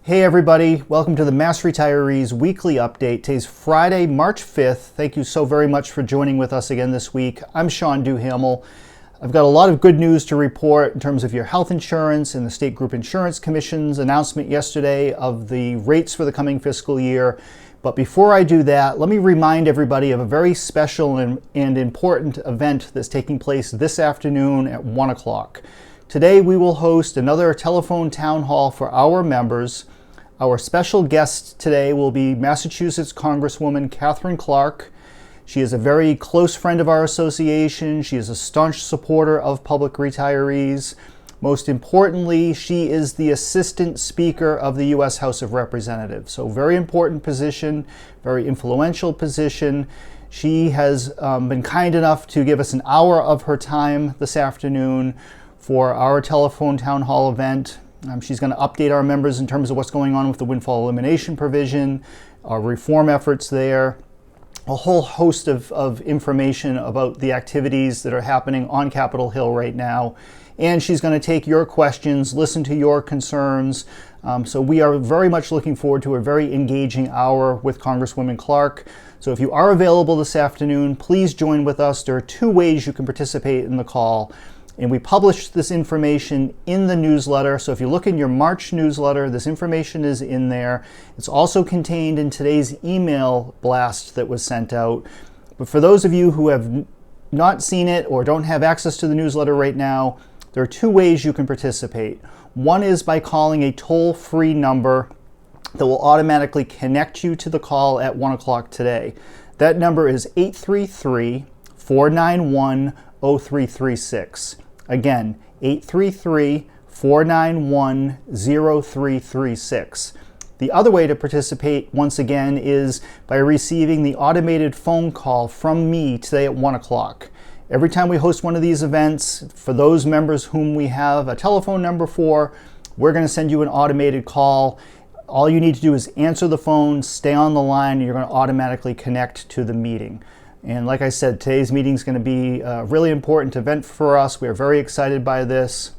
Hey everybody, welcome to the Mass Retirees Weekly Update. Today's Friday, March 5th. Thank you so very much for joining with us again this week. I'm Sean Duhamel. I've got a lot of good news to report in terms of your health insurance and the State Group Insurance Commission's announcement yesterday of the rates for the coming fiscal year. But before I do that, let me remind everybody of a very special and important event that's taking place this afternoon at 1 o'clock. Today we will host another telephone town hall for our members. Our special guest today will be Massachusetts Congresswoman Katherine Clark. She is a very close friend of our association. She is a staunch supporter of public retirees. Most importantly, she is the Assistant Speaker of the U.S. House of Representatives. So very important position, very influential position. She has been kind enough to give us an hour of her time this afternoon for our telephone town hall event. She's going to update our members in terms of what's going on with the windfall elimination provision, our reform efforts there, a whole host of information about the activities that are happening on Capitol Hill right now. And she's going to take your questions, listen to your concerns. So we are very much looking forward to a very engaging hour with Congresswoman Clark. So if you are available this afternoon, please join with us. There are two ways you can participate in the call. And we publish this information in the newsletter. So if you look in your March newsletter, this information is in there. It's also contained in today's email blast that was sent out. But for those of you who have not seen it or don't have access to the newsletter right now, there are two ways you can participate. One is by calling a toll-free number that will automatically connect you to the call at 1 o'clock today. That number is 833-491-0336. Again, 833-491-0336. The other way to participate, once again, is by receiving the automated phone call from me today at 1 o'clock. Every time we host one of these events, for those members whom we have a telephone number for, we're going to send you an automated call. All you need to do is answer the phone, stay on the line, and you're going to automatically connect to the meeting. And like I said, today's meeting is going to be a really important event for us. We are very excited by this.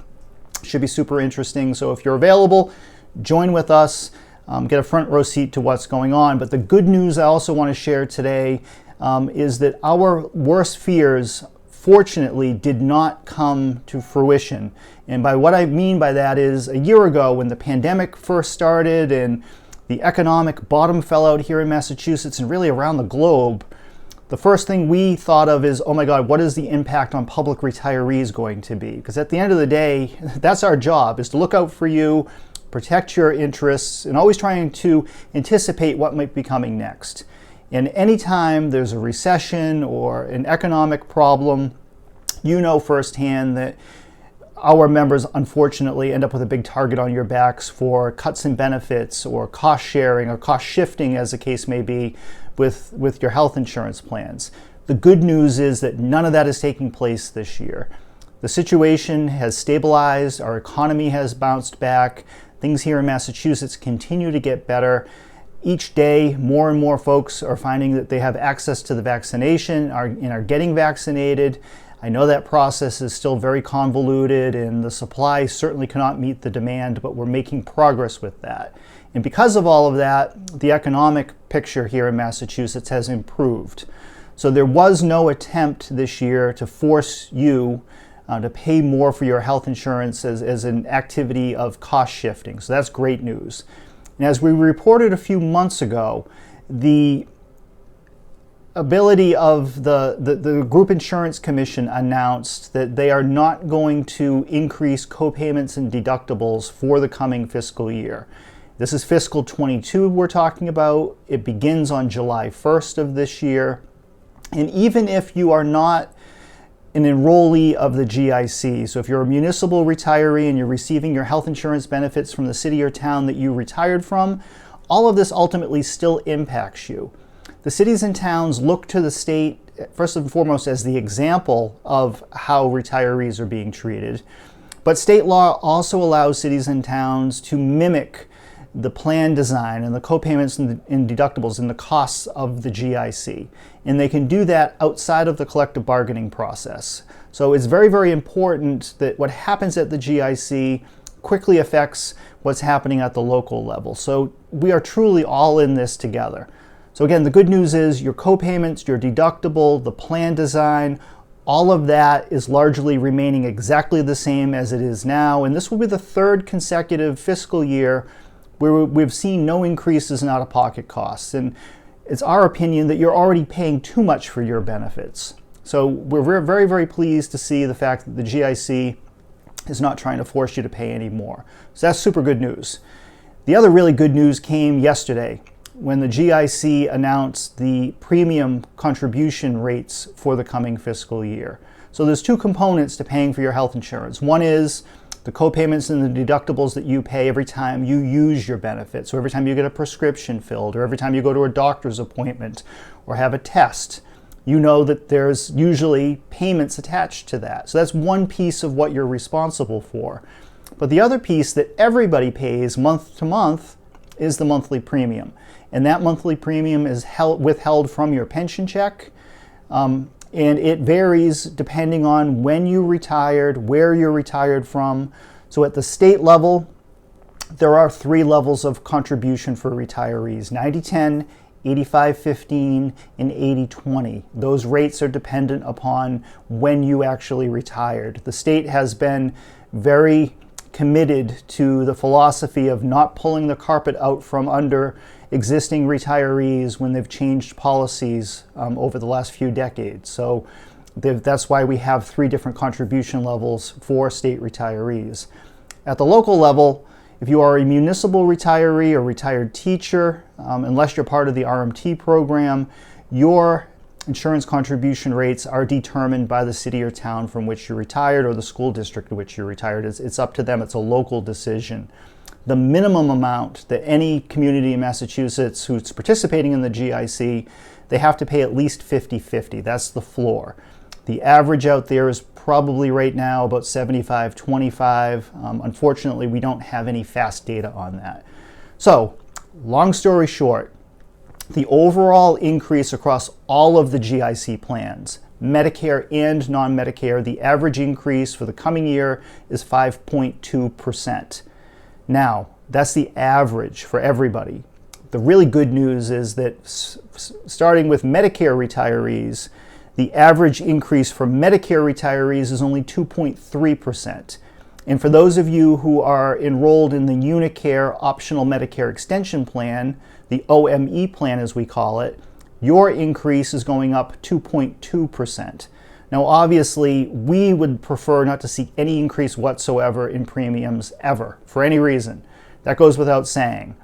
Should be super interesting. So if you're available, join with us, get a front row seat to what's going on. But the good news I also want to share today is that our worst fears, fortunately, did not come to fruition. And by what I mean by that is a year ago when the pandemic first started and the economic bottom fell out here in Massachusetts and really around the globe, the first thing we thought of is, oh my God, what is the impact on public retirees going to be? Because at the end of the day, that's our job, is to look out for you, protect your interests, and always trying to anticipate what might be coming next. And anytime there's a recession or an economic problem, you know firsthand that our members unfortunately end up with a big target on your backs for cuts in benefits or cost sharing or cost shifting, as the case may be, with your health insurance plans. The good news is that none of that is taking place this year. The situation has stabilized, our economy has bounced back, things here in Massachusetts continue to get better. Each day, more and more folks are finding that they have access to the vaccination and are getting vaccinated. I know that process is still very convoluted and the supply certainly cannot meet the demand, but we're making progress with that. And because of all of that, the economic picture here in Massachusetts has improved. So there was no attempt this year to force you to pay more for your health insurance as an activity of cost shifting. So that's great news. And as we reported a few months ago, the ability of the Group Insurance Commission announced that they are not going to increase copayments and deductibles for the coming fiscal year. This is fiscal 22 we're talking about. It begins on July 1st of this year. And even if you are not an enrollee of the GIC, so if you're a municipal retiree and you're receiving your health insurance benefits from the city or town that you retired from, all of this ultimately still impacts you. The cities and towns look to the state, first and foremost, as the example of how retirees are being treated. But state law also allows cities and towns to mimic the plan design and the copayments and deductibles and the costs of the GIC. And they can do that outside of the collective bargaining process. So it's very, very important that what happens at the GIC quickly affects what's happening at the local level. So we are truly all in this together. So again, the good news is your co-payments, your deductible, the plan design, all of that is largely remaining exactly the same as it is now. And this will be the third consecutive fiscal year where we've seen no increases in out-of-pocket costs. And it's our opinion that you're already paying too much for your benefits. So we're very, very pleased to see the fact that the GIC is not trying to force you to pay any more. So that's super good news. The other really good news came yesterday when the GIC announced the premium contribution rates for the coming fiscal year. So there's two components to paying for your health insurance. One is the co-payments and the deductibles that you pay every time you use your benefits. So every time you get a prescription filled, or every time you go to a doctor's appointment or have a test, you know that there's usually payments attached to that. So that's one piece of what you're responsible for. But the other piece that everybody pays month to month is the monthly premium. And that monthly premium is withheld from your pension check. And it varies depending on when you retired, where you're retired from. So at the state level, there are 3 levels of contribution for retirees: 90-10, 85-15, and 80-20. Those rates are dependent upon when you actually retired. The state has been very committed to the philosophy of not pulling the carpet out from under existing retirees when they've changed policies over the last few decades. So that's why we have 3 different contribution levels for state retirees. At the local level, if you are a municipal retiree or retired teacher, unless you're part of the RMT program, your insurance contribution rates are determined by the city or town from which you're retired, or the school district in which you're retired. It's up to them. It's a local decision. The minimum amount that any community in Massachusetts who's participating in the GIC, they have to pay at least 50-50. That's the floor. The average out there is probably right now about 75-25. Unfortunately, we don't have any fast data on that. So, long story short, the overall increase across all of the GIC plans, Medicare and non-Medicare, the average increase for the coming year is 5.2%. Now, that's the average for everybody. The really good news is that starting with Medicare retirees, the average increase for Medicare retirees is only 2.3%. And for those of you who are enrolled in the UniCare Optional Medicare Extension Plan, the OME plan as we call it, your increase is going up 2.2%. Now obviously, we would prefer not to see any increase whatsoever in premiums ever, for any reason. That goes without saying.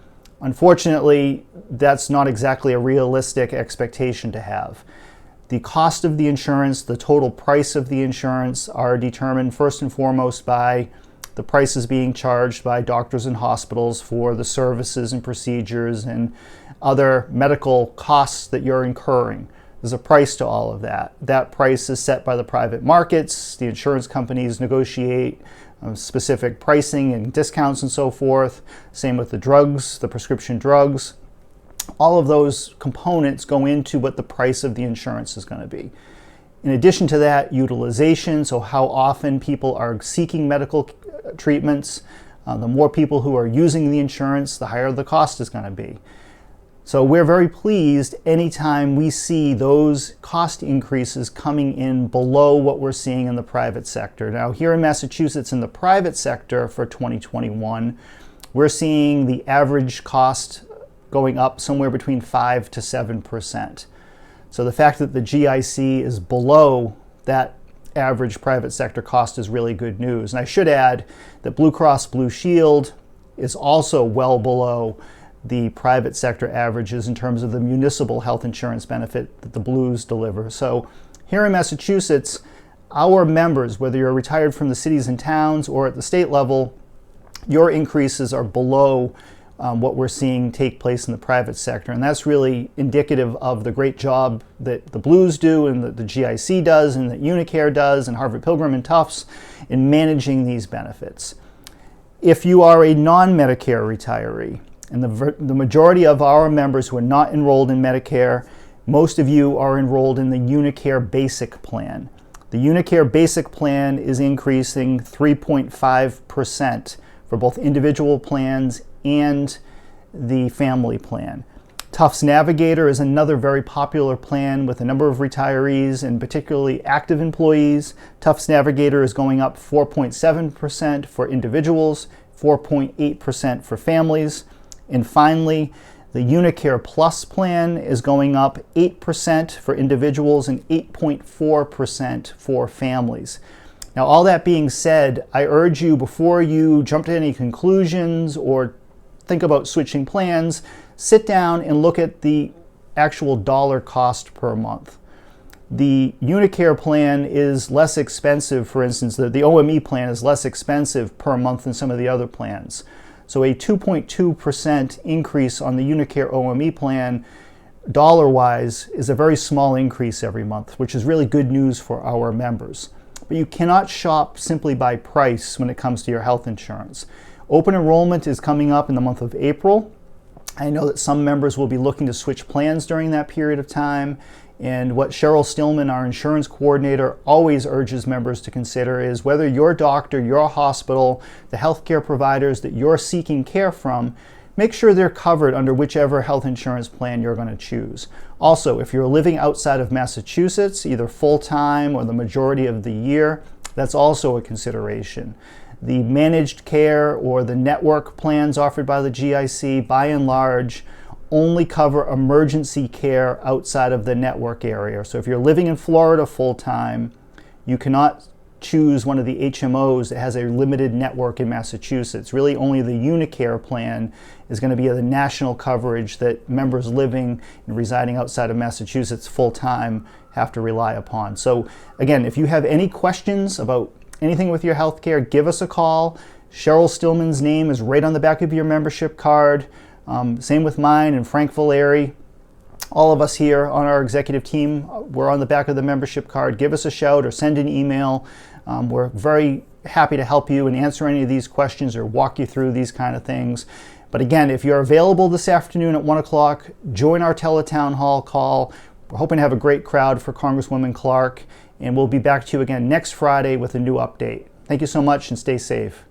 Unfortunately, that's not exactly a realistic expectation to have. The cost of the insurance, the total price of the insurance are determined first and foremost by the prices being charged by doctors and hospitals for the services and procedures and other medical costs that you're incurring. There's a price to all of that. That price is set by the private markets. The insurance companies negotiate specific pricing and discounts and so forth. Same with the drugs, the prescription drugs. All of those components go into what the price of the insurance is going to be. In addition to that, utilization, so how often people are seeking medical treatments. The more people who are using the insurance, the higher the cost is going to be. So we're very pleased anytime we see those cost increases coming in below what we're seeing in the private sector. Now here in Massachusetts, in the private sector for 2021, we're seeing the average cost going up somewhere between 5 to 7%. So the fact that the GIC is below that average private sector cost is really good news. And I should add that Blue Cross Blue Shield is also well below the private sector averages in terms of the municipal health insurance benefit that the Blues deliver. So here in Massachusetts, our members, whether you're retired from the cities and towns or at the state level, your increases are below what we're seeing take place in the private sector. And that's really indicative of the great job that the Blues do and that the GIC does and that UniCare does and Harvard Pilgrim and Tufts in managing these benefits. If you are a non-Medicare retiree, and the majority of our members who are not enrolled in Medicare, most of you are enrolled in the UniCare Basic plan. The UniCare Basic plan is increasing 3.5% for both individual plans and the family plan. Tufts Navigator is another very popular plan with a number of retirees and particularly active employees. Tufts Navigator is going up 4.7% for individuals, 4.8% for families. And finally, the UniCare Plus plan is going up 8% for individuals and 8.4% for families. Now, all that being said, I urge you, before you jump to any conclusions or think about switching plans, sit down and look at the actual dollar cost per month. The UniCare plan is less expensive, for instance, the OME plan is less expensive per month than some of the other plans. So a 2.2% increase on the UniCare OME plan, dollar-wise, is a very small increase every month, which is really good news for our members. But you cannot shop simply by price when it comes to your health insurance. Open enrollment is coming up in the month of April. I know that some members will be looking to switch plans during that period of time. And what Cheryl Stillman, our insurance coordinator, always urges members to consider is whether your doctor, your hospital, the healthcare providers that you're seeking care from, make sure they're covered under whichever health insurance plan you're going to choose. Also, if you're living outside of Massachusetts, either full-time or the majority of the year, that's also a consideration. The managed care or the network plans offered by the GIC, by and large, only cover emergency care outside of the network area. So if you're living in Florida full-time, you cannot choose one of the HMOs that has a limited network in Massachusetts. Really, only the UniCare plan is going to be the national coverage that members living and residing outside of Massachusetts full-time have to rely upon. So again, if you have any questions about anything with your healthcare, give us a call. Cheryl Stillman's name is right on the back of your membership card. Same with mine and Frank Valeri. All of us here on our executive team, we're on the back of the membership card. Give us a shout or send an email. We're very happy to help you and answer any of these questions or walk you through these kind of things. But again, if you're available this afternoon at 1 o'clock, join our teletown hall call. We're hoping to have a great crowd for Congresswoman Clark, and we'll be back to you again next Friday with a new update. Thank you so much and stay safe.